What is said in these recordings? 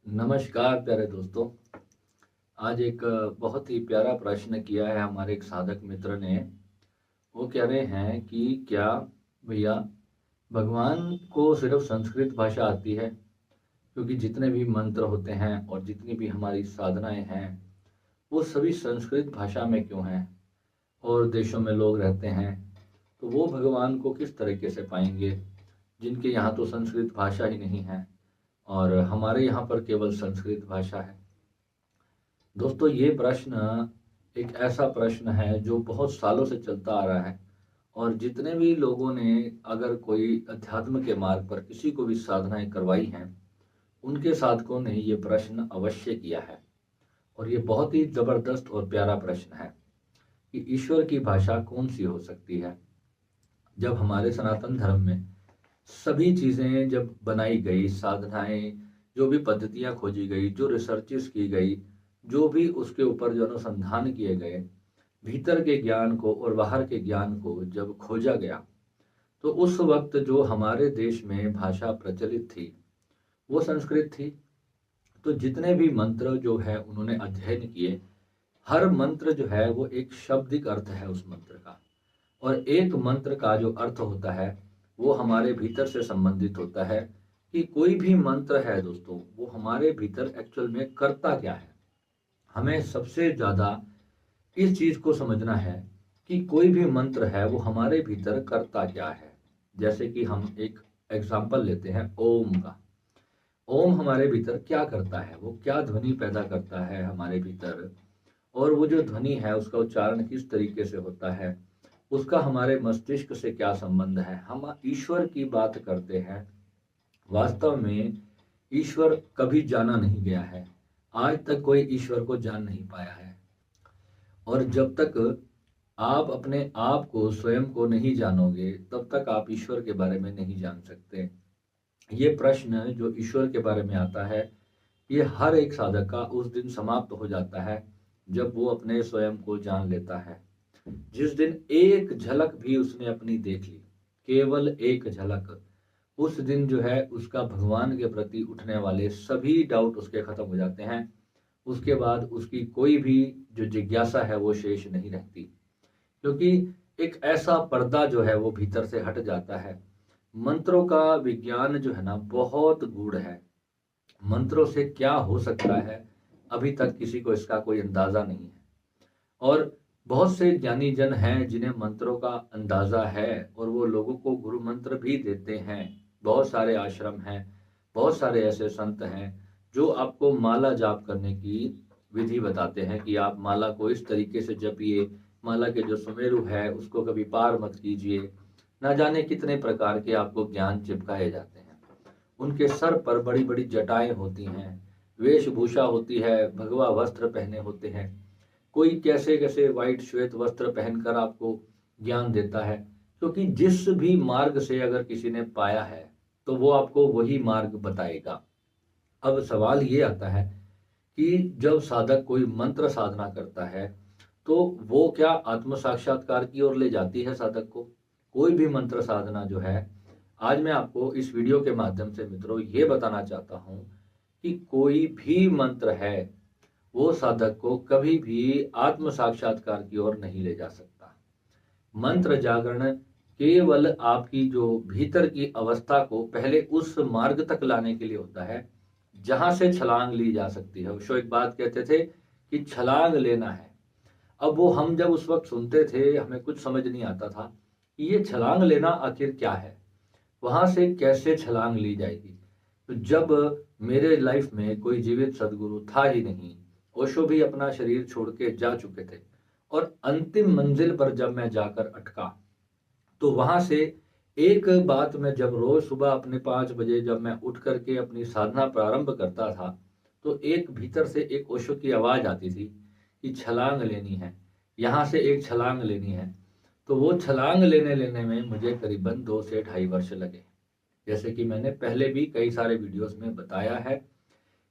नमस्कार प्यारे दोस्तों। आज एक बहुत ही प्यारा प्रश्न किया है हमारे एक साधक मित्र ने। वो कह रहे हैं कि क्या भैया भगवान को सिर्फ संस्कृत भाषा आती है? क्योंकि जितने भी मंत्र होते हैं और जितनी भी हमारी साधनाएं हैं वो सभी संस्कृत भाषा में क्यों हैं? और देशों में लोग रहते हैं तो वो भगवान को किस तरीके से पाएंगे जिनके यहाँ तो संस्कृत भाषा ही नहीं है और हमारे यहाँ पर केवल संस्कृत भाषा है। दोस्तों, ये प्रश्न एक ऐसा प्रश्न है जो बहुत सालों से चलता आ रहा है और जितने भी लोगों ने अगर कोई अध्यात्म के मार्ग पर किसी को भी साधनाएं करवाई हैं, उनके साधकों ने ये प्रश्न अवश्य किया है। और ये बहुत ही जबरदस्त और प्यारा प्रश्न है कि ईश्वर की भाषा कौन सी हो सकती है। जब हमारे सनातन धर्म में सभी चीज़ें जब बनाई गई, साधनाएं, जो भी पद्धतियां खोजी गई, जो रिसर्चेस की गई, जो भी उसके ऊपर जो अनुसंधान किए गए, भीतर के ज्ञान को और बाहर के ज्ञान को जब खोजा गया, तो उस वक्त जो हमारे देश में भाषा प्रचलित थी वो संस्कृत थी। तो जितने भी मंत्र जो है उन्होंने अध्ययन किए, हर मंत्र जो है वो एक शाब्दिक अर्थ है उस मंत्र का। और एक मंत्र का जो अर्थ होता है वो हमारे भीतर से संबंधित होता है कि कोई भी मंत्र है दोस्तों, वो हमारे भीतर एक्चुअल में करता क्या है। हमें सबसे ज़्यादा इस चीज़ को समझना है कि कोई भी मंत्र है वो हमारे भीतर करता क्या है। जैसे कि हम एक एग्जाम्पल लेते हैं ओम का। ओम हमारे भीतर क्या करता है, वो क्या ध्वनि पैदा करता है हमारे भीतर, और वो जो ध्वनि है उसका उच्चारण किस तरीके से होता है, उसका हमारे मस्तिष्क से क्या संबंध है। हम ईश्वर की बात करते हैं, वास्तव में ईश्वर कभी जाना नहीं गया है। आज तक कोई ईश्वर को जान नहीं पाया है। और जब तक आप अपने आप को, स्वयं को नहीं जानोगे, तब तक आप ईश्वर के बारे में नहीं जान सकते। ये प्रश्न जो ईश्वर के बारे में आता है, ये हर एक साधक का उस दिन समाप्त हो जाता है जब वो अपने स्वयं को जान लेता है। जिस दिन एक झलक भी उसने अपनी देख ली, केवल एक झलक, उस दिन जो है उसका भगवान के प्रति उठने वाले सभी डाउट उसके खत्म हो जाते हैं। उसके बाद उसकी कोई भी जो जिज्ञासा है वो शेष नहीं रहती, क्योंकि एक ऐसा पर्दा जो है वो भीतर से हट जाता है। मंत्रों का विज्ञान जो है ना बहुत गूढ़ है। मंत्रों से क्या हो सकता है अभी तक किसी को इसका कोई अंदाजा नहीं है। और बहुत से ज्ञानी जन हैं जिन्हें मंत्रों का अंदाजा है और वो लोगों को गुरु मंत्र भी देते हैं। बहुत सारे आश्रम हैं, बहुत सारे ऐसे संत हैं जो आपको माला जाप करने की विधि बताते हैं कि आप माला को इस तरीके से जपिए, माला के जो सुमेरु है उसको कभी पार मत कीजिए। ना जाने कितने प्रकार के आपको ज्ञान चिपकाए जाते हैं। उनके सर पर बड़ी बड़ी जटाएं होती हैं, वेशभूषा होती है, भगवा वस्त्र पहने होते हैं। कोई कैसे कैसे वाइट श्वेत वस्त्र पहनकर आपको ज्ञान देता है, क्योंकि जिस भी मार्ग से अगर किसी ने पाया है तो वो आपको वही मार्ग बताएगा। अब सवाल ये आता है कि जब साधक कोई मंत्र साधना करता है तो वो क्या आत्म साक्षात्कार की ओर ले जाती है साधक को? कोई भी मंत्र साधना जो है, आज मैं आपको इस वीडियो के माध्यम से मित्रों ये बताना चाहता हूँ कि कोई भी मंत्र है वो साधक को कभी भी आत्म साक्षात्कार की ओर नहीं ले जा सकता। मंत्र जागरण केवल आपकी जो भीतर की अवस्था को पहले उस मार्ग तक लाने के लिए होता है जहां से छलांग ली जा सकती है। उसको एक बात कहते थे कि छलांग लेना है। अब वो हम जब उस वक्त सुनते थे हमें कुछ समझ नहीं आता था कि ये छलांग लेना आखिर क्या है, वहां से कैसे छलांग ली जाएगी। तो जब मेरे लाइफ में कोई जीवित सदगुरु था ही नहीं, ओशो भी अपना शरीर छोड़ के जा चुके थे, और अंतिम मंजिल पर जब मैं जाकर अटका तो वहां से एक बात, मैं जब रोज सुबह अपने 5 बजे जब मैं उठ करके अपनी साधना प्रारंभ करता था तो एक भीतर से एक ओशो की आवाज आती थी कि छलांग लेनी है, यहाँ से एक छलांग लेनी है। तो वो छलांग लेने लेने में मुझे करीबन 2 से ढाई वर्ष लगे। जैसे कि मैंने पहले भी कई सारे वीडियोस में बताया है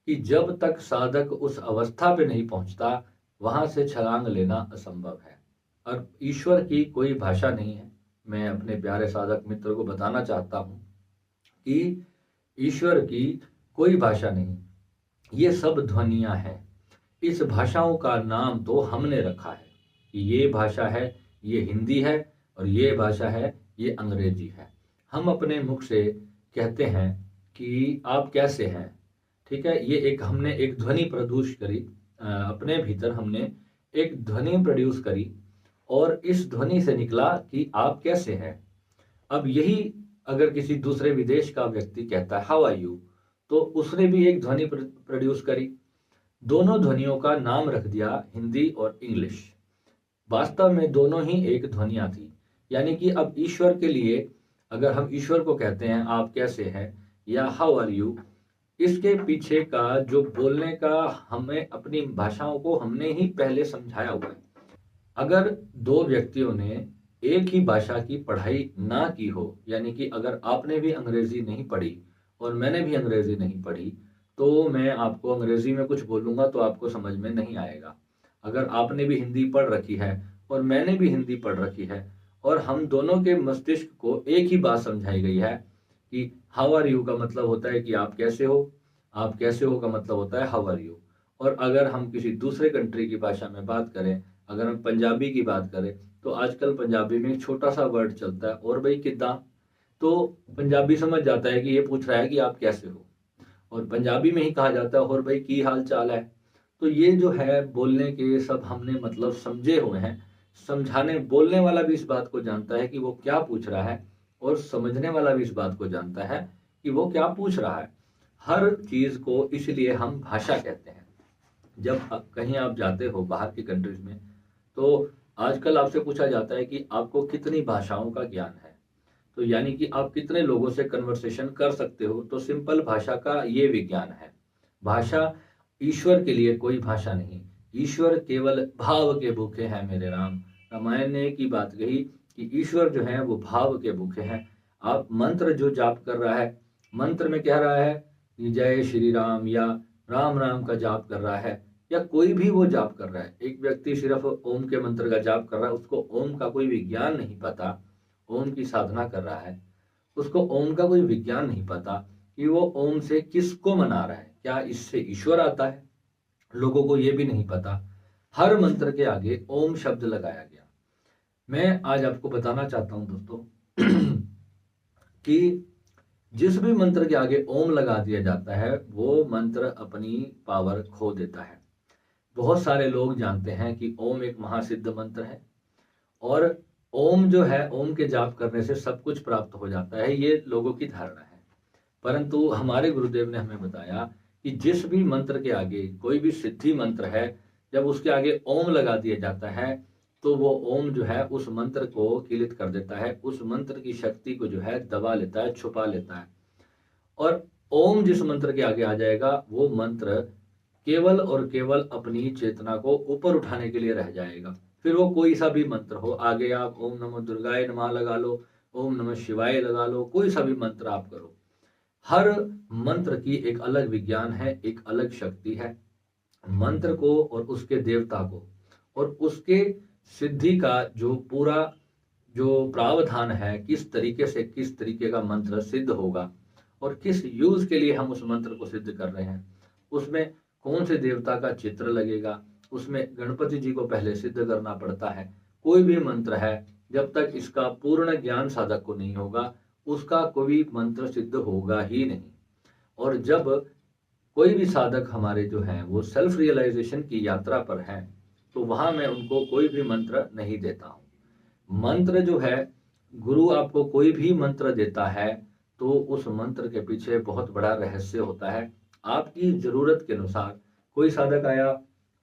कि जब तक साधक उस अवस्था पे नहीं पहुंचता वहां से छलांग लेना असंभव है। और ईश्वर की कोई भाषा नहीं है। मैं अपने प्यारे साधक मित्र को बताना चाहता हूं कि ईश्वर की कोई भाषा नहीं। ये सब ध्वनियाँ हैं। इस भाषाओं का नाम तो हमने रखा है कि ये भाषा है, ये हिंदी है, और ये भाषा है, ये अंग्रेजी है। हम अपने मुख से कहते हैं कि आप कैसे हैं, ठीक है। ये एक हमने एक ध्वनि प्रोड्यूस करी, अपने भीतर हमने एक ध्वनि प्रोड्यूस करी, और इस ध्वनि से निकला कि आप कैसे हैं। अब यही अगर किसी दूसरे विदेश का व्यक्ति कहता है हाउ आर यू, तो उसने भी एक ध्वनि प्रोड्यूस करी। दोनों ध्वनियों का नाम रख दिया हिंदी और इंग्लिश। वास्तव में दोनों ही एक ध्वनियां थी। यानी कि अब ईश्वर के लिए अगर हम ईश्वर को कहते हैं आप कैसे हैं या हाउ आर यू, इसके पीछे का जो बोलने का हमें अपनी भाषाओं को हमने ही पहले समझाया हुआ है। अगर दो व्यक्तियों ने एक ही भाषा की पढ़ाई ना की हो, यानी कि अगर आपने भी अंग्रेजी नहीं पढ़ी और मैंने भी अंग्रेजी नहीं पढ़ी, तो मैं आपको अंग्रेजी में कुछ बोलूंगा तो आपको समझ में नहीं आएगा। अगर आपने भी हिंदी पढ़ रखी है और मैंने भी हिंदी पढ़ रखी है, और हम दोनों के मस्तिष्क को एक ही बात समझाई गई है कि हाउ आर यू का मतलब होता है कि आप कैसे हो, आप कैसे हो का मतलब होता है हाउ आर यू। और अगर हम किसी दूसरे कंट्री की भाषा में बात करें, अगर हम पंजाबी की बात करें, तो आजकल पंजाबी में एक छोटा सा वर्ड चलता है और भाई किद्दां, तो पंजाबी समझ जाता है कि ये पूछ रहा है कि आप कैसे हो, और पंजाबी में ही कहा जाता है और भाई की हाल चाल है। तो ये जो है बोलने के सब हमने मतलब समझे हुए हैं। समझाने बोलने वाला भी इस बात को जानता है कि वो क्या पूछ रहा है, और समझने वाला भी इस बात को जानता है कि वो क्या पूछ रहा है। हर चीज को इसलिए हम भाषा कहते हैं। जब कहीं आप जाते हो बाहर की कंट्रीज में, तो आजकल आपसे पूछा जाता है कि आपको कितनी भाषाओं का ज्ञान है, तो यानी कि आप कितने लोगों से कन्वर्सेशन कर सकते हो। तो सिंपल भाषा का ये विज्ञान है। भाषा ईश्वर के लिए कोई भाषा नहीं। ईश्वर केवल भाव के भूखे हैं मेरे राम। रामायण ने की बात कही कि ईश्वर जो है वो भाव के भूखे हैं। आप मंत्र जो जाप कर रहा है, मंत्र में कह रहा है कि जय श्री राम, या राम राम का जाप कर रहा है, या कोई भी वो जाप कर रहा है। एक व्यक्ति सिर्फ ओम के मंत्र का जाप कर रहा है, उसको ओम का कोई विज्ञान नहीं पता। ओम की साधना कर रहा है, उसको ओम का कोई विज्ञान नहीं पता कि वो ओम से किसको मना रहा है, क्या इससे ईश्वर आता है, लोगों को ये भी नहीं पता। हर मंत्र के आगे ओम शब्द लगाया गया। मैं आज आपको बताना चाहता हूं दोस्तों कि जिस भी मंत्र के आगे ओम लगा दिया जाता है, वो मंत्र अपनी पावर खो देता है। बहुत सारे लोग जानते हैं कि ओम एक महासिद्ध मंत्र है, और ओम जो है, ओम के जाप करने से सब कुछ प्राप्त हो जाता है, ये लोगों की धारणा है। परंतु हमारे गुरुदेव ने हमें बताया कि जिस भी मंत्र के आगे कोई भी सिद्धि मंत्र है, जब उसके आगे ओम लगा दिया जाता है, तो वो ओम जो है उस मंत्र को किलित कर देता है, उस मंत्र की शक्ति को जो है दबा लेता है, छुपा लेता है। और ओम जिस मंत्र के आगे आ जाएगा, वो मंत्र केवल और केवल अपनी चेतना को ऊपर उठाने के लिए रह जाएगा। फिर वो कोई सा भी मंत्र हो, आगे आप ओम नमो दुर्गाय नमः लगा लो, ओम नमः शिवाय लगा लो, कोई सा भी मंत्र आप करो। हर मंत्र की एक अलग विज्ञान है, एक अलग शक्ति है। मंत्र को और उसके देवता को और उसके सिद्धि का जो पूरा जो प्रावधान है, किस तरीके से किस तरीके का मंत्र सिद्ध होगा और किस यूज के लिए हम उस मंत्र को सिद्ध कर रहे हैं, उसमें कौन से देवता का चित्र लगेगा, उसमें गणपति जी को पहले सिद्ध करना पड़ता है। कोई भी मंत्र है, जब तक इसका पूर्ण ज्ञान साधक को नहीं होगा, उसका कोई मंत्र सिद्ध होगा ही नहीं। और जब कोई भी साधक हमारे जो हैं वो सेल्फ रियलाइजेशन की यात्रा पर हैं, तो वहां मैं उनको कोई भी मंत्र नहीं देता हूँ। मंत्र जो है, गुरु आपको कोई भी मंत्र देता है तो उस मंत्र के पीछे बहुत बड़ा रहस्य होता है। आपकी जरूरत के अनुसार कोई साधक आया,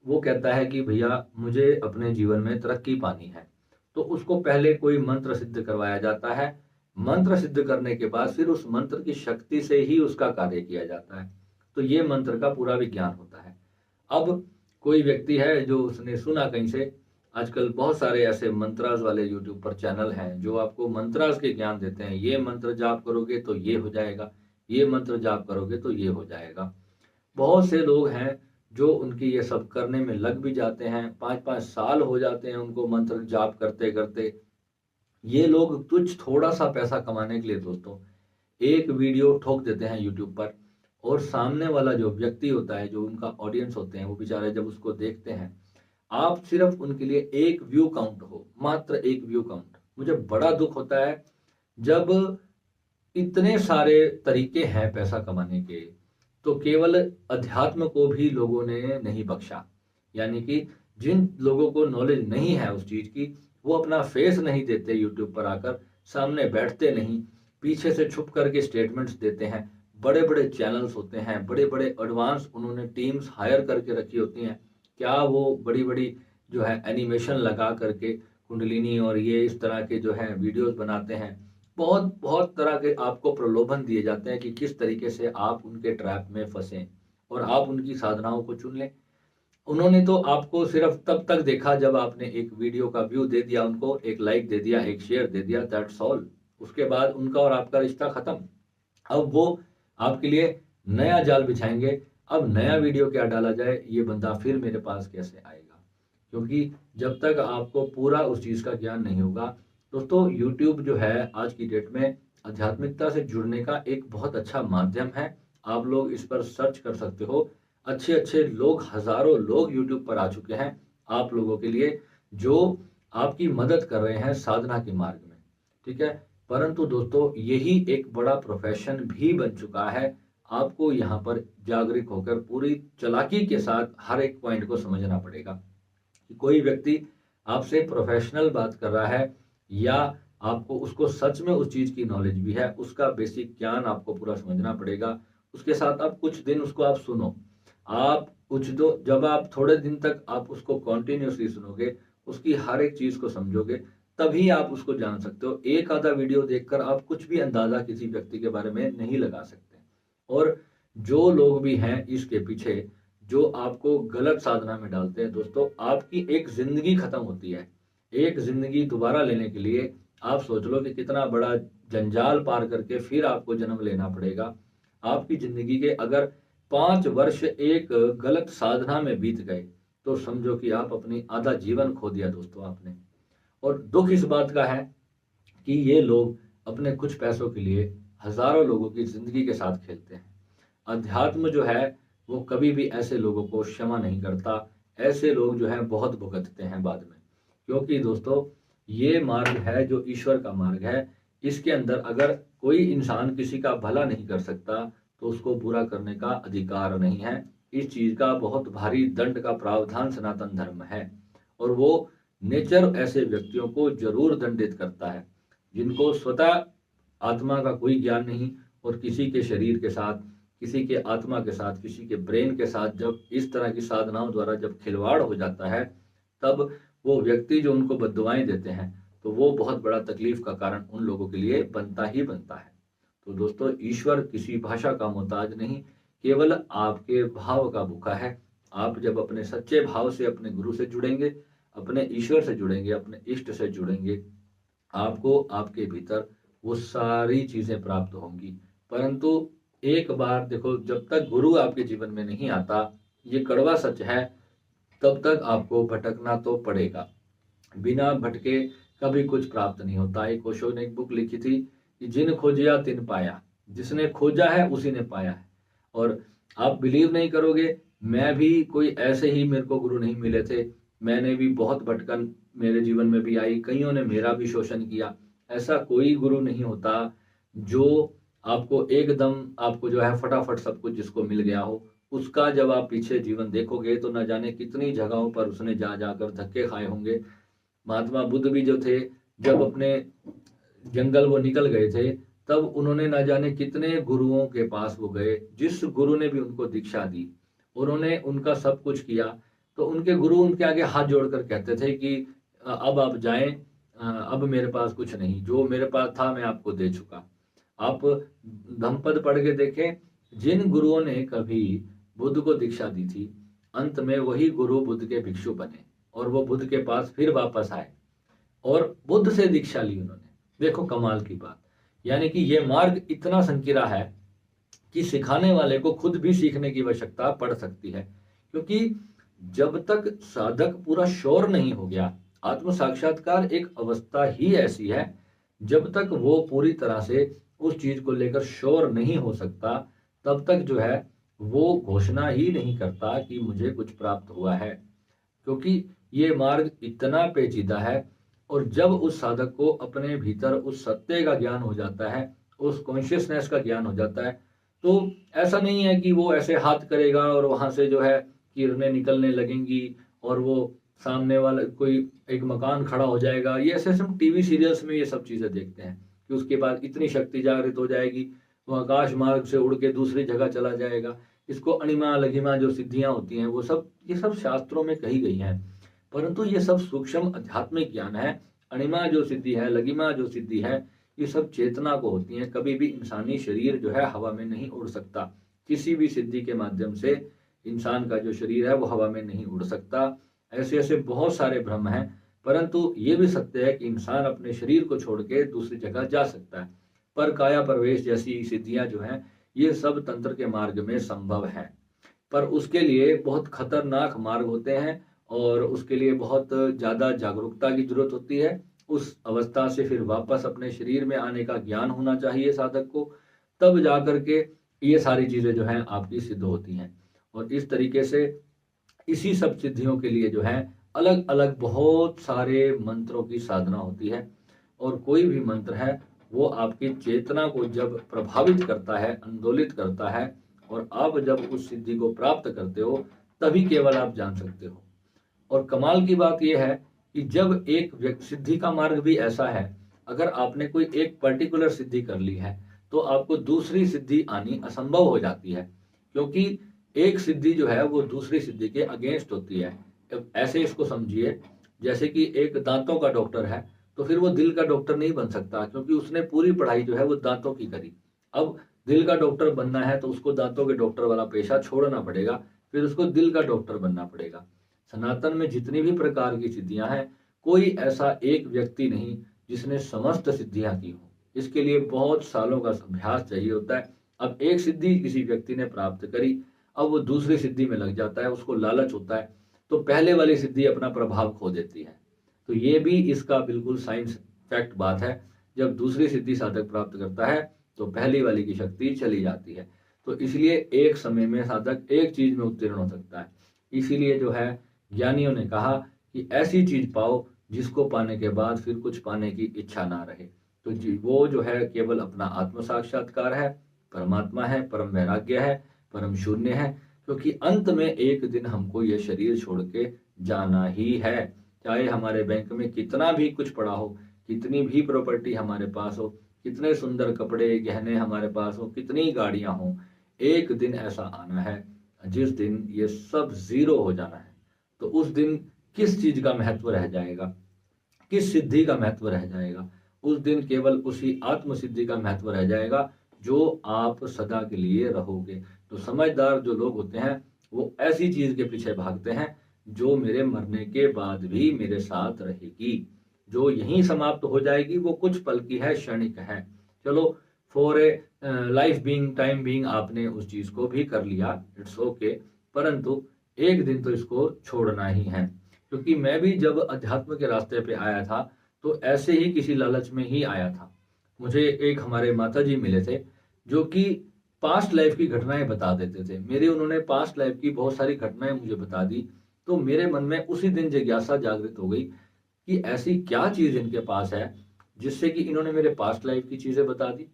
वो कहता है कि भैया मुझे अपने जीवन में तरक्की पानी है, तो उसको पहले कोई मंत्र सिद्ध करवाया जाता है। मंत्र सिद्ध करने के बाद फिर उस मंत्र की शक्ति से ही उसका कार्य किया जाता है। तो ये मंत्र का पूरा विज्ञान होता है। अब कोई व्यक्ति है जो उसने सुना कहीं से, आजकल बहुत सारे ऐसे मंत्रास वाले यूट्यूब पर चैनल हैं जो आपको मंत्रास के ज्ञान देते हैं। ये मंत्र जाप करोगे तो ये हो जाएगा, ये मंत्र जाप करोगे तो ये हो जाएगा। बहुत से लोग हैं जो उनकी ये सब करने में लग भी जाते हैं, 5-5 साल हो जाते हैं उनको मंत्र जाप करते करते। ये लोग तुच्छ थोड़ा सा पैसा कमाने के लिए दोस्तों एक वीडियो ठोक देते हैं यूट्यूब पर, और सामने वाला जो व्यक्ति होता है, जो उनका ऑडियंस होते हैं, वो बेचारे जब उसको देखते हैं, आप सिर्फ उनके लिए एक व्यू काउंट हो, मात्र एक व्यू काउंट। मुझे बड़ा दुख होता है जब इतने सारे तरीके हैं पैसा कमाने के, तो केवल अध्यात्म को भी लोगों ने नहीं बख्शा। यानी कि जिन लोगों को नॉलेज नहीं है उस चीज की, वो अपना फेस नहीं देते यूट्यूब पर आकर, सामने बैठते नहीं, पीछे से छुप करके स्टेटमेंट्स देते हैं। बड़े बड़े चैनल्स होते हैं, बड़े बड़े एडवांस उन्होंने टीम्स हायर करके रखी होती हैं। क्या वो बड़ी बड़ी जो है एनिमेशन लगा करके कुंडलिनी और ये इस तरह के जो है वीडियोस बनाते हैं। बहुत बहुत तरह के आपको प्रलोभन दिए जाते हैं कि किस तरीके से आप उनके ट्रैप में फंसें और आप उनकी साधनाओं को चुन लें। उन्होंने तो आपको सिर्फ तब तक देखा जब आपने एक वीडियो का व्यू दे दिया, उनको एक लाइक दे दिया, एक शेयर दे दिया, दैट्स ऑल। उसके बाद उनका और आपका रिश्ता खत्म। अब वो आपके लिए नया जाल बिछाएंगे। अब नया वीडियो क्या डाला जाए, ये बंदा फिर मेरे पास कैसे आएगा, क्योंकि जब तक आपको पूरा उस चीज का ज्ञान नहीं होगा। दोस्तों, यूट्यूब जो है आज की डेट में आध्यात्मिकता से जुड़ने का एक बहुत अच्छा माध्यम है। आप लोग इस पर सर्च कर सकते हो। अच्छे अच्छे लोग, हजारों लोग यूट्यूब पर आ चुके हैं आप लोगों के लिए, जो आपकी मदद कर रहे हैं साधना के मार्ग में। ठीक है, परंतु दोस्तों यही एक बड़ा प्रोफेशन भी बन चुका है। आपको यहाँ पर जागरूक होकर पूरी चालाकी के साथ हर एक पॉइंट को समझना पड़ेगा कि कोई व्यक्ति आपसे प्रोफेशनल बात कर रहा है या आपको उसको सच में उस चीज की नॉलेज भी है, उसका बेसिक ज्ञान आपको पूरा समझना पड़ेगा। उसके साथ आप कुछ दिन उसको आप सुनो, आप कुछ दो, जब आप थोड़े दिन तक आप उसको कॉन्टिन्यूसली सुनोगे, उसकी हर एक चीज को समझोगे, तभी आप उसको जान सकते हो। एक आधा वीडियो देखकर आप कुछ भी अंदाजा किसी व्यक्ति के बारे में नहीं लगा सकते। और जो लोग भी हैं इसके पीछे, जो आपको गलत साधना में डालते हैं, दोस्तों आपकी एक जिंदगी खत्म होती है। एक जिंदगी दोबारा लेने के लिए आप सोच लो कि कितना बड़ा जंजाल पार करके फिर आपको जन्म लेना पड़ेगा। आपकी जिंदगी के अगर 5 वर्ष एक गलत साधना में बीत गए, तो समझो कि आप अपनी आधा जीवन खो दिया दोस्तों आपने। और दुख इस बात का है कि ये लोग अपने कुछ पैसों के लिए हजारों लोगों की जिंदगी के साथ खेलते हैं। अध्यात्म जो है वो कभी भी ऐसे लोगों को क्षमा नहीं करता। ऐसे लोग जो है बहुत भुगतते हैं बाद में, क्योंकि दोस्तों ये मार्ग है जो ईश्वर का मार्ग है। इसके अंदर अगर कोई इंसान किसी का भला नहीं कर सकता, तो उसको बुरा करने का अधिकार नहीं है। इस चीज का बहुत भारी दंड का प्रावधान सनातन धर्म है, और वो नेचर ऐसे व्यक्तियों को जरूर दंडित करता है जिनको स्वतः आत्मा का कोई ज्ञान नहीं, और किसी के शरीर के साथ, किसी के आत्मा के साथ, किसी के ब्रेन के साथ जब इस तरह की साधनाओं द्वारा जब खिलवाड़ हो जाता है, तब वो व्यक्ति जो उनको बद्दुआएं देते हैं, तो वो बहुत बड़ा तकलीफ का कारण उन लोगों के लिए बनता ही बनता है। तो दोस्तों, ईश्वर किसी भाषा का मोहताज नहीं, केवल आपके भाव का भूखा है। आप जब अपने सच्चे भाव से अपने गुरु से जुड़ेंगे, अपने ईश्वर से जुड़ेंगे, अपने इष्ट से जुड़ेंगे, आपको आपके भीतर वो सारी चीजें प्राप्त होंगी। परंतु एक बार देखो, जब तक गुरु आपके जीवन में नहीं आता, ये कड़वा सच है, तब तक आपको भटकना तो पड़ेगा। बिना भटके कभी कुछ प्राप्त नहीं होता। एक ओशो ने एक बुक लिखी थी कि जिन खोजिया तिन पाया, जिसने खोजा है उसी ने पाया है। और आप बिलीव नहीं करोगे, मैं भी कोई ऐसे ही, मेरे को गुरु नहीं मिले थे, मैंने भी बहुत भटकन मेरे जीवन में भी आई, कईयों ने मेरा भी शोषण किया। ऐसा कोई गुरु नहीं होता जो आपको एकदम, आपको जो है फटाफट सब कुछ जिसको मिल गया हो। उसका जब आप पीछे जीवन देखोगे, तो न जाने कितनी जगहों पर उसने जा जाकर धक्के खाए होंगे। महात्मा बुद्ध भी जो थे, जब अपने जंगल वो निकल गए थे, तब उन्होंने न जाने कितने गुरुओं के पास वो गए, जिस गुरु ने भी उनको दीक्षा दी, उन्होंने उनका सब कुछ किया। तो उनके गुरु उनके आगे हाथ जोड़कर कहते थे कि अब आप जाएं, अब मेरे पास कुछ नहीं, जो मेरे पास था मैं आपको दे चुका। आप धम्मपद पढ़ के देखें, जिन गुरुओं ने कभी बुद्ध को दीक्षा दी थी, अंत में वही गुरु बुद्ध के भिक्षु बने, और वो बुद्ध के पास फिर वापस आए और बुद्ध से दीक्षा ली उन्होंने। देखो कमाल की बात। यानी कि ये मार्ग इतना संकीरा है कि सिखाने वाले को खुद भी सीखने की आवश्यकता पड़ सकती है, क्योंकि जब तक साधक पूरा श्योर नहीं हो गया, आत्म साक्षात्कार एक अवस्था ही ऐसी है, जब तक वो पूरी तरह से उस चीज को लेकर श्योर नहीं हो सकता, तब तक जो है वो घोषणा ही नहीं करता कि मुझे कुछ प्राप्त हुआ है, क्योंकि ये मार्ग इतना पेचीदा है। और जब उस साधक को अपने भीतर उस सत्य का ज्ञान हो जाता है, उस कॉन्शियसनेस का ज्ञान हो जाता है, तो ऐसा नहीं है कि वो ऐसे हाथ करेगा और वहां से जो है किरणें निकलने लगेंगी और वो सामने वाला कोई एक मकान खड़ा हो जाएगा। ये ऐसे हम टीवी सीरियल्स में ये सब चीजें देखते हैं कि उसके बाद इतनी शक्ति जागृत हो जाएगी, वो आकाश मार्ग से उड़ के दूसरी जगह चला जाएगा। इसको अणिमा लघिमा जो सिद्धियां होती हैं वो सब, ये सब शास्त्रों में कही गई हैं, परंतु ये सब सूक्ष्म आध्यात्मिक ज्ञान है। अणिमा जो सिद्धि है, लघिमा जो सिद्धि है, ये सब चेतना को होती हैं। कभी भी इंसानी शरीर जो है हवा में नहीं उड़ सकता। किसी भी सिद्धि के माध्यम से इंसान का जो शरीर है वो हवा में नहीं उड़ सकता। ऐसे ऐसे बहुत सारे भ्रम हैं, परंतु ये भी सत्य है कि इंसान अपने शरीर को छोड़ के दूसरी जगह जा सकता है। पर काया प्रवेश जैसी सिद्धियां जो हैं, ये सब तंत्र के मार्ग में संभव है, पर उसके लिए बहुत खतरनाक मार्ग होते हैं और उसके लिए बहुत ज्यादा जागरूकता की जरूरत होती है। उस अवस्था से फिर वापस अपने शरीर में आने का ज्ञान होना चाहिए साधक को, तब जाकर के ये सारी चीजें जो हैं आपकी सिद्ध होती हैं। और इस तरीके से इसी सब सिद्धियों के लिए जो है अलग अलग बहुत सारे मंत्रों की साधना होती है। और कोई भी मंत्र है वो आपकी चेतना को जब प्रभावित करता है, आंदोलित करता है, और आप जब उस सिद्धि को प्राप्त करते हो, तभी केवल आप जान सकते हो। और कमाल की बात यह है कि जब एक सिद्धि का मार्ग भी ऐसा है, अगर आपने कोई एक पर्टिकुलर सिद्धि कर ली है तो आपको दूसरी सिद्धि आनी असंभव हो जाती है, क्योंकि एक सिद्धि जो है वो दूसरी सिद्धि के अगेंस्ट होती है। अब ऐसे इसको समझिए, जैसे कि एक दांतों का डॉक्टर है, तो फिर वो दिल का डॉक्टर नहीं बन सकता, क्योंकि उसने पूरी पढ़ाई जो है वो दांतों की करी। अब दिल का डॉक्टर बनना है तो उसको दांतों के डॉक्टर वाला पेशा छोड़ना पड़ेगा, फिर उसको दिल का डॉक्टर बनना पड़ेगा। सनातन में जितनी भी प्रकार की सिद्धियां हैं, कोई ऐसा एक व्यक्ति नहीं जिसने समस्त सिद्धियां की हो। इसके लिए बहुत सालों का अभ्यास चाहिए होता है। अब एक सिद्धि किसी व्यक्ति ने प्राप्त करी, अब वो दूसरी सिद्धि में लग जाता है, उसको लालच होता है, तो पहले वाली सिद्धि अपना प्रभाव खो देती है। तो ये भी इसका बिल्कुल साइंस फैक्ट बात है। जब दूसरी सिद्धि साधक प्राप्त करता है तो पहली वाली की शक्ति चली जाती है। तो इसलिए एक समय में साधक एक चीज में उत्तीर्ण हो सकता है। इसीलिए जो है ज्ञानियों ने कहा कि ऐसी चीज पाओ जिसको पाने के बाद फिर कुछ पाने की इच्छा ना रहे। तो जी वो जो है केवल अपना आत्म साक्षात्कार है, परमात्मा है, परम वैराग्य है, परम शून्य है। क्योंकि अंत में एक दिन हमको ये शरीर छोड़ के जाना ही है। चाहे हमारे बैंक में कितना भी कुछ पड़ा हो, कितनी भी प्रॉपर्टी हमारे पास हो, कितने सुंदर कपड़े गहने हमारे पास हो, कितनी गाड़ियां हो, एक दिन ऐसा आना है जिस दिन ये सब जीरो हो जाना है। तो उस दिन किस चीज का महत्व रह जाएगा, किस सिद्धि का महत्व रह जाएगा? उस दिन केवल उसी आत्म सिद्धि का महत्व रह जाएगा जो आप सदा के लिए रहोगे। तो समझदार जो लोग होते हैं वो ऐसी चीज के पीछे भागते हैं जो मेरे मरने के बाद भी मेरे साथ रहेगी। जो यहीं समाप्त हो जाएगी वो कुछ पल की है, क्षणिक है। चलो, for a life being, time being आपने उस चीज को भी कर लिया, इट्स ओके, परंतु एक दिन तो इसको छोड़ना ही है। क्योंकि मैं भी जब अध्यात्म के रास्ते पे आया था तो ऐसे ही किसी लालच में ही आया था। मुझे एक हमारे माता जी मिले थे जो कि पास्ट लाइफ की घटनाएं बता देते थे। मेरी उन्होंने पास्ट लाइफ की बहुत सारी घटनाएं मुझे बता दी। तो मेरे मन में उसी दिन जिज्ञासा जागृत हो गई कि ऐसी क्या चीज इनके पास है जिससे कि इन्होंने मेरे पास्ट लाइफ की चीजें बता दी।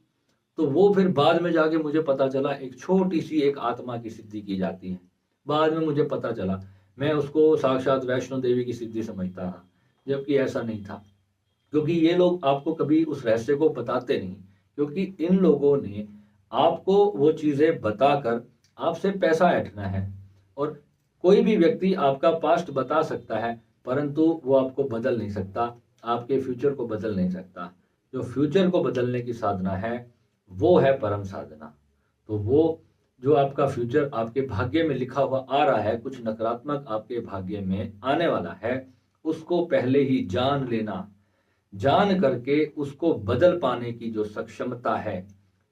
तो वो फिर बाद में जाके मुझे पता चला एक छोटी सी एक आत्मा की सिद्धि की जाती है। बाद में मुझे पता चला, मैं उसको साक्षात वैष्णो देवी की सिद्धि समझता था, जबकि ऐसा नहीं था। क्योंकि ये लोग आपको कभी उस रहस्य को बताते नहीं, क्योंकि इन लोगों ने आपको वो चीजें बताकर आपसे पैसा ऐंठना है। और कोई भी व्यक्ति आपका पास्ट बता सकता है, परंतु वो आपको बदल नहीं सकता, आपके फ्यूचर को बदल नहीं सकता। जो फ्यूचर को बदलने की साधना है वो है परम साधना। तो वो जो आपका फ्यूचर आपके भाग्य में लिखा हुआ आ रहा है, कुछ नकारात्मक आपके भाग्य में आने वाला है, उसको पहले ही जान लेना। जान करके उसको बदल पाने की जो सक्षमता है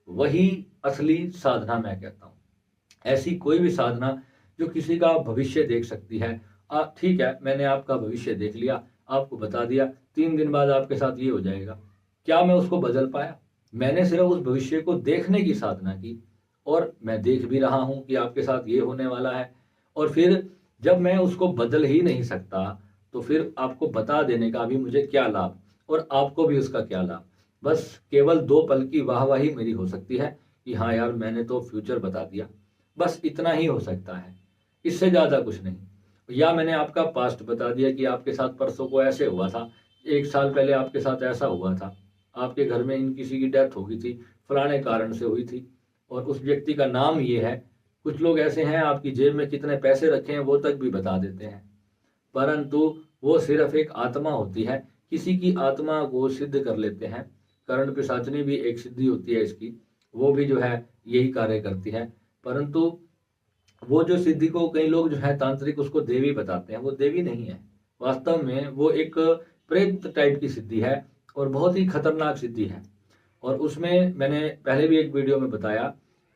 वही असली साधना मैं कहता हूँ। ऐसी कोई भी साधना जो किसी का भविष्य देख सकती है, ठीक है मैंने आपका भविष्य देख लिया, आपको बता दिया 3 दिन बाद आपके साथ ये हो जाएगा, क्या मैं उसको बदल पाया? मैंने सिर्फ उस भविष्य को देखने की साधना की, और मैं देख भी रहा हूँ कि आपके साथ ये होने वाला है। और फिर जब मैं उसको बदल ही नहीं सकता, तो फिर आपको बता देने का भी मुझे क्या लाभ, और आपको भी उसका क्या लाभ। बस केवल 2 पल की वाहवाही मेरी हो सकती है कि हाँ यार, मैंने तो फ्यूचर बता दिया। बस इतना ही हो सकता है, इससे ज़्यादा कुछ नहीं। या मैंने आपका पास्ट बता दिया कि आपके साथ परसों को ऐसे हुआ था, 1 साल पहले आपके साथ ऐसा हुआ था, आपके घर में इन किसी की डेथ हो गई थी, फलाने कारण से हुई थी, और उस व्यक्ति का नाम ये है। कुछ लोग ऐसे हैं, आपकी जेब में कितने पैसे रखे हैं वो तक भी बता देते हैं, परंतु वो सिर्फ एक आत्मा होती है, किसी की आत्मा को सिद्ध कर लेते हैं। कर्ण पिशाचनी भी एक सिद्धि होती है इसकी, वो भी जो है यही कार्य करती है। परंतु वो जो सिद्धि को कई लोग जो है तांत्रिक उसको देवी बताते हैं, वो देवी नहीं है। वास्तव में वो एक प्रेत टाइप की सिद्धि है, और बहुत ही खतरनाक सिद्धि है। और उसमें मैंने पहले भी एक वीडियो में बताया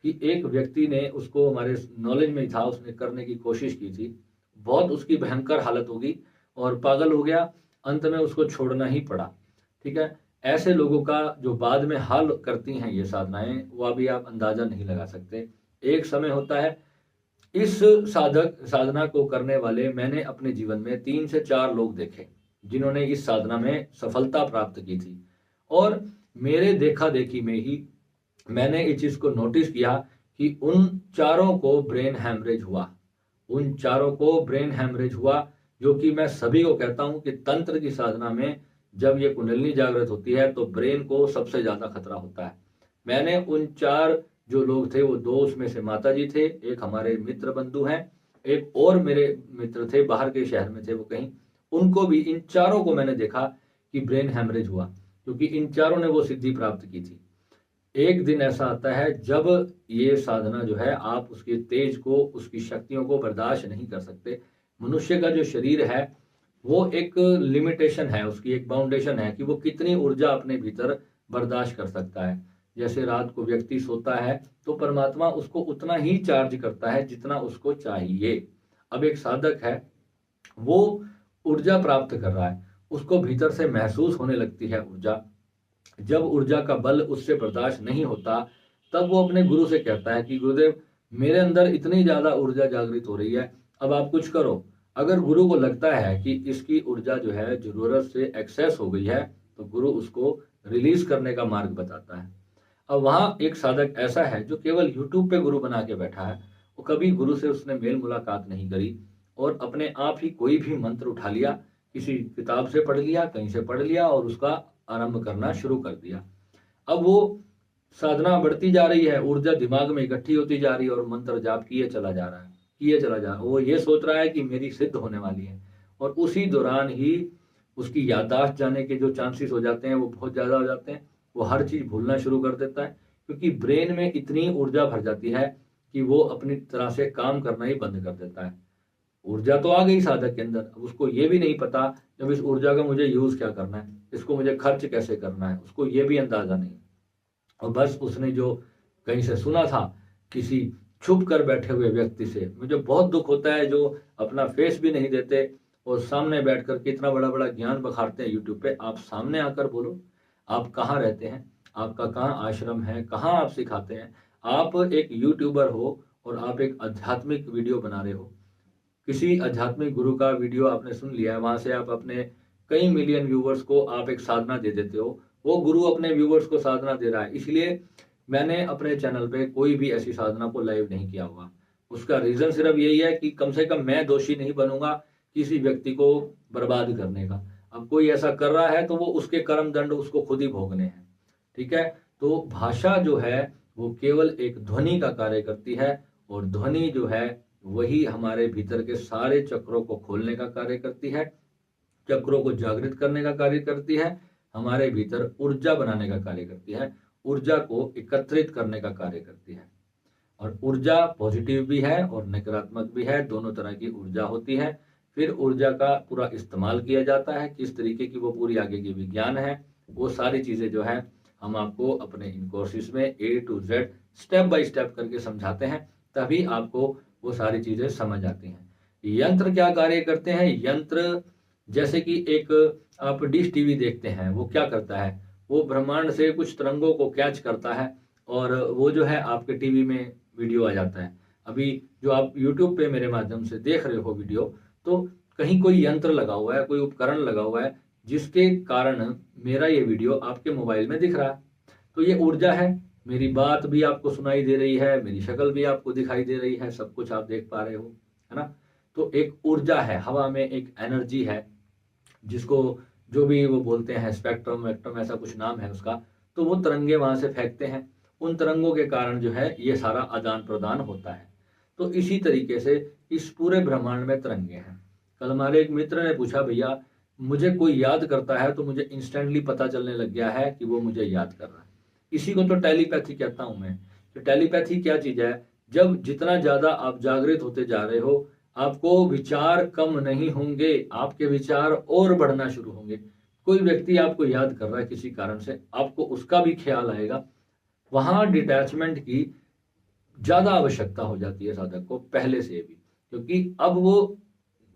कि एक व्यक्ति ने उसको, हमारे नॉलेज में ही था, उसने करने की कोशिश की थी, बहुत उसकी भयंकर हालत होगी और पागल हो गया, अंत में उसको छोड़ना ही पड़ा। ठीक है, ऐसे लोगों का जो बाद में हाल करती हैं ये साधनाएं, वो अभी आप अंदाजा नहीं लगा सकते। एक समय होता है, इस साधना को करने वाले मैंने अपने जीवन में 3 से 4 लोग देखे जिन्होंने इस साधना में सफलता प्राप्त की थी। और मेरे देखा देखी में ही मैंने इस चीज को नोटिस किया कि उन चारों को ब्रेन हैमरेज हुआ, उन चारों को ब्रेन हैमरेज हुआ। जो कि मैं सभी को कहता हूं कि तंत्र की साधना में जब ये कुंडलिनी जागृत होती है तो ब्रेन को सबसे ज्यादा खतरा होता है। मैंने उन 4 जो लोग थे, वो 2 उसमें से माता जी थे, एक हमारे मित्र बंधु हैं, एक और मेरे मित्र थे, बाहर के शहर में थे वो कहीं, उनको भी, इन चारों को मैंने देखा कि ब्रेन हैमरेज हुआ, क्योंकि इन चारों ने वो सिद्धि प्राप्त की थी। एक दिन ऐसा आता है जब ये साधना जो है, आप उसके तेज को, उसकी शक्तियों को बर्दाश्त नहीं कर सकते। मनुष्य का जो शरीर है वो एक लिमिटेशन है, उसकी एक बाउंडेशन है कि वो कितनी ऊर्जा अपने भीतर बर्दाश्त कर सकता है। जैसे रात को व्यक्ति सोता है तो परमात्मा उसको उतना ही चार्ज करता है जितना उसको चाहिए। अब एक साधक है, वो ऊर्जा प्राप्त कर रहा है, उसको भीतर से महसूस होने लगती है ऊर्जा। जब ऊर्जा का बल उससे बर्दाश्त नहीं होता, तब वो अपने गुरु से कहता है कि गुरुदेव, मेरे अंदर इतनी ज्यादा ऊर्जा जागृत हो रही है, अब आप कुछ करो। अगर गुरु को लगता है कि इसकी ऊर्जा जो है जरूरत से एक्सेस हो गई है, तो गुरु उसको रिलीज करने का मार्ग बताता है। अब वहां एक साधक ऐसा है जो केवल यूट्यूब पे गुरु बना के बैठा है, वो कभी गुरु से उसने मेल मुलाकात नहीं करी, और अपने आप ही कोई भी मंत्र उठा लिया, किसी किताब से पढ़ लिया, कहीं से पढ़ लिया, और उसका आरंभ करना शुरू कर दिया। अब वो साधना बढ़ती जा रही है, ऊर्जा दिमाग में इकट्ठी होती जा रही है, और मंत्र जाप किए चला जा रहा है, किए चला जा रहा है। वो ये सोच रहा है कि मेरी सिद्ध होने वाली है, और उसी दौरान ही उसकी याददाश्त जाने के जो चांसेस हो जाते हैं वो बहुत ज़्यादा हो जाते हैं। वो हर चीज़ भूलना शुरू कर देता है, क्योंकि ब्रेन में इतनी ऊर्जा भर जाती है कि वो अपनी तरह से काम करना ही बंद कर देता है। ऊर्जा तो आ गई साधक के अंदर, अब उसको ये भी नहीं पता जब इस ऊर्जा का मुझे यूज क्या करना है, इसको मुझे खर्च कैसे करना है, उसको ये भी अंदाजा नहीं। और बस उसने जो कहीं से सुना था, किसी छुप कर बैठे हुए व्यक्ति से, मुझे बहुत दुख होता है जो अपना फेस भी नहीं देते और सामने बैठ कर के इतना बड़ा बड़ा ज्ञान बखारते हैं यूट्यूब पे। आप सामने आकर बोलो, आप कहाँ रहते हैं, आपका कहाँ आश्रम है, कहाँ आप सिखाते हैं। आप एक यूट्यूबर हो और आप एक आध्यात्मिक वीडियो बना रहे हो, किसी आध्यात्मिक गुरु का वीडियो आपने सुन लिया है, वहां से आप अपने कई मिलियन व्यूवर्स को आप एक साधना दे देते हो, वो गुरु अपने व्यूवर्स को साधना दे रहा है। इसलिए मैंने अपने चैनल पे कोई भी ऐसी साधना को लाइव नहीं किया हुआ। उसका रीजन सिर्फ यही है कि कम से कम मैं दोषी नहीं बनूंगा किसी व्यक्ति को बर्बाद करने का। अब कोई ऐसा कर रहा है तो वो उसके कर्म दंड उसको खुद ही भोगने हैं। ठीक है, तो भाषा जो है वो केवल एक ध्वनि का कार्य करती है, और ध्वनि जो है वही हमारे भीतर के सारे चक्रों को खोलने का कार्य करती है, चक्रों को जागृत करने का कार्य करती है, हमारे भीतर ऊर्जा बनाने का कार्य करती है, ऊर्जा को एकत्रित करने का कार्य करती है। और ऊर्जा पॉजिटिव भी है और नकारात्मक भी है, दोनों तरह की ऊर्जा होती है। फिर ऊर्जा का पूरा इस्तेमाल किया जाता है, किस तरीके की वो पूरी आगे की विज्ञान है, वो सारी चीजें जो है हम आपको अपने इन कोर्सेज में A to Z step by step करके समझाते हैं, तभी आपको वो सारी चीजें समझ आती हैं। यंत्र क्या कार्य करते हैं, यंत्र जैसे कि एक आप डिश टीवी देखते हैं, वो क्या करता है, वो ब्रह्मांड से कुछ तरंगों को कैच करता है और वो जो है आपके टीवी में वीडियो आ जाता है। अभी जो आप यूट्यूब पे मेरे माध्यम से देख रहे हो वीडियो, तो कहीं कोई यंत्र लगा हुआ है, कोई उपकरण लगा हुआ है, जिसके कारण मेरा ये वीडियो आपके मोबाइल में दिख रहा है। तो ये ऊर्जा है, मेरी बात भी आपको सुनाई दे रही है, मेरी शक्ल भी आपको दिखाई दे रही है, सब कुछ आप देख पा रहे हो, है ना। तो एक ऊर्जा है, हवा में एक एनर्जी है, जिसको जो भी वो बोलते हैं स्पेक्ट्रम वेक्ट्रम, ऐसा कुछ नाम है उसका। तो वो तरंगे वहां से फेंकते हैं, उन तरंगों के कारण जो है ये सारा आदान प्रदान होता है। तो इसी तरीके से इस पूरे ब्रह्मांड में तरंगे हैं। कल हमारे एक मित्र ने पूछा, भैया मुझे कोई याद करता है तो मुझे इंस्टेंटली पता चलने लग गया है कि वो मुझे याद कर रहा है। इसी को तो टेलीपैथी कहता हूं मैं। तो टेलीपैथी क्या चीज है? जब जितना ज्यादा आप जागृत होते जा रहे हो, आपको विचार कम नहीं होंगे, आपके विचार और बढ़ना शुरू होंगे। कोई व्यक्ति आपको याद कर रहा है किसी कारण से, आपको उसका भी ख्याल आएगा। वहां डिटैचमेंट की ज्यादा आवश्यकता हो जाती है साधक को पहले से भी, क्योंकि अब वो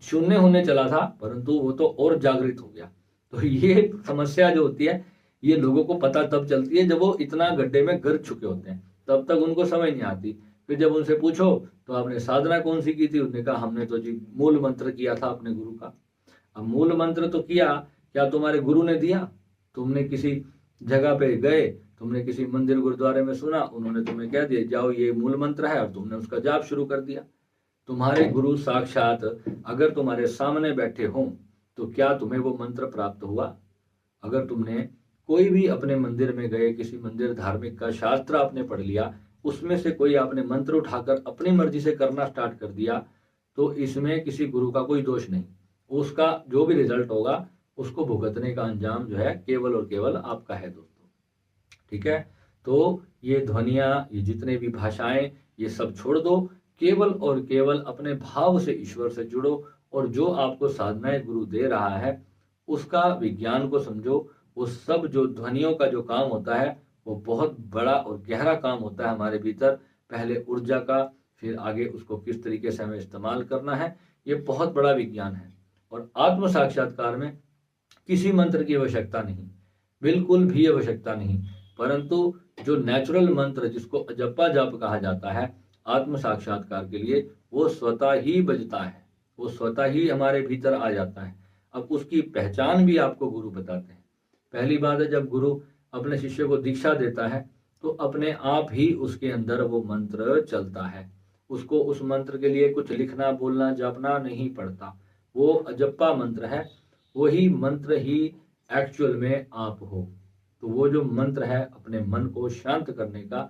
शून्य होने चला था, परंतु वो तो और जागृत हो गया। तो ये समस्या जो होती है, ये लोगों को पता तब चलती है जब वो इतना गड्ढे में गिर चुके होते हैं, तब तक उनको समझ नहीं आती। फिर जब उनसे पूछो तो आपने साधना कौन सी की थी, उन्होंने कहा हमने तो जी मूल मंत्र किया था अपने गुरु का। अब मूल मंत्र तो किया, क्या तुम्हारे गुरु ने दिया? तुमने किसी जगह पे गए, तुमने किसी मंदिर गुरुद्वारे में सुना, उन्होंने तुम्हें कह दिया जाओ ये मूल मंत्र है, और तुमने उसका जाप शुरू कर दिया। तुम्हारे गुरु साक्षात अगर तुम्हारे सामने बैठे हों, तो क्या तुम्हें वो मंत्र प्राप्त हुआ? अगर तुमने कोई भी अपने मंदिर में गए, किसी मंदिर धार्मिक का शास्त्र आपने पढ़ लिया, उसमें से कोई आपने मंत्र उठाकर अपनी मर्जी से करना स्टार्ट कर दिया, तो इसमें किसी गुरु का कोई दोष नहीं। उसका जो भी रिजल्ट होगा, उसको भुगतने का अंजाम जो है केवल और केवल आपका है दोस्तों। ठीक है, तो ये ध्वनियां, ये जितने भी भाषाएं, ये सब छोड़ दो, केवल और केवल अपने भाव से ईश्वर से जुड़ो, और जो आपको साधनाएं गुरु दे रहा है उसका विज्ञान को समझो। वो सब जो ध्वनियों का जो काम होता है, वो बहुत बड़ा और गहरा काम होता है हमारे भीतर। पहले ऊर्जा का, फिर आगे उसको किस तरीके से हमें इस्तेमाल करना है, ये बहुत बड़ा विज्ञान है। और आत्म साक्षात्कार में किसी मंत्र की आवश्यकता नहीं, बिल्कुल भी आवश्यकता नहीं, परंतु जो नेचुरल मंत्र, जिसको अजप्पा जाप कहा जाता है आत्म साक्षात्कार के लिए, वो स्वतः ही बजता है, वो स्वतः ही हमारे भीतर आ जाता है। अब उसकी पहचान भी आपको गुरु बताते हैं। पहली बात है, जब गुरु अपने शिष्य को दीक्षा देता है, तो अपने आप ही उसके अंदर वो मंत्र चलता है। उसको उस मंत्र के लिए कुछ लिखना, बोलना, जपना नहीं पड़ता। वो अजप्पा मंत्र है, वही मंत्र ही एक्चुअल में आप हो। तो वो जो मंत्र है, अपने मन को शांत करने का,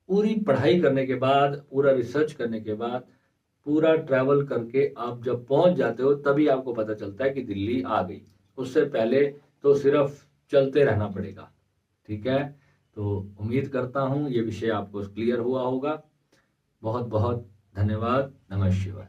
पूरी पढ़ाई करने के बाद, पूरा रिसर्च करने के बाद, पूरा ट्रैवल करके आप जब पहुंच जाते हो, तभी आपको पता चलता है कि दिल्ली आ गई। उससे पहले तो सिर्फ चलते रहना पड़ेगा। ठीक है, तो उम्मीद करता हूं ये विषय आपको क्लियर हुआ होगा। बहुत बहुत धन्यवाद। नमः शिवाय।